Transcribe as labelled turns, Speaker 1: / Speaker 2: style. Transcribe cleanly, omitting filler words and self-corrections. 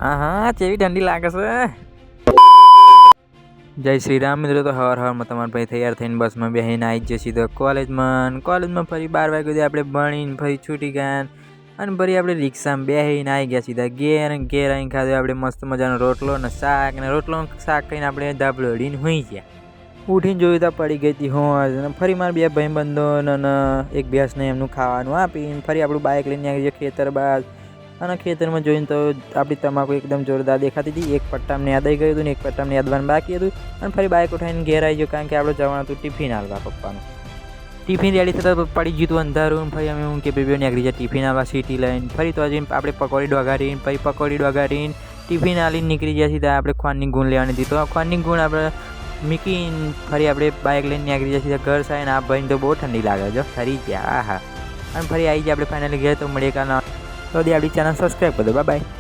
Speaker 1: હા હા કેવી ઠંડી લાગે છે। જય શ્રી રામ મિત્રો। તો હવારમાં તમારા ભાઈ તૈયાર થઈને બસમાં બેસીને આવી જ સીધો કોલેજમાં ફરી 12 વાગ્યા સુધી આપણે ભણીને ફરી છૂટી ગયા અને ફરી આપણે રિક્ષામાં બેસીને આવી ગયા સીધા ઘેર આવીને ખાધું આપણે મસ્ત મજાનો રોટલો ને શાક ખાઈને આપણે ધાબળો અડીને હોઈ ગયા। ઉઠીને જોયું તો પડી ગઈ હતી હોજ અને ફરી મારા બે ભાઈબંધો અને એક ભેંસને એમનું ખાવાનું આપીને ફરી આપણું બાઇક લઈને આવી ગયા ખેતર બાદ અને ખેતરમાં જોઈને તો આપણી તમાકુ એકદમ જોરદાર દેખાતી હતી। એક પટ્ટામાં યાદ આવી ગયું હતું ને એક પટ્ટામાં યાદવાનું બાકી હતું અને ફરી બાઇક ઉઠાવીને ઘેર આવી ગયો કારણ કે આપણે જવાનું હતું ટિફિન આલવા પપ્પાનું। ટિફિન રેડી થતાં પડી ગયું હતું અંધારું ફરી અમે હું કે બેબી નીકળી જાય ટિફિન આલવા સિટી લઈને ફરી તો હજી આપણે પકોડી ડોગાડીને ટિફિન આલીને નીકળી ગયા સીધા આપણે ખોનની ગુણ લેવાની હતી। તો ખોનની ગુણ આપણે મૂકીને ફરી આપણે બાઇક લઈને નીકળી જાય સીધા ઘર સાઈને આ ભાઈને તો બહુ ઠંડી લાગે જો ફરી ગયા આહા અને ફરી આવી ગયા આપણે ફાઇનલી ઘેર। તો મળીએ કાલના તો આપણી ચેનલ સબસ્ક્રાઈબ કરી દો। Bye bye.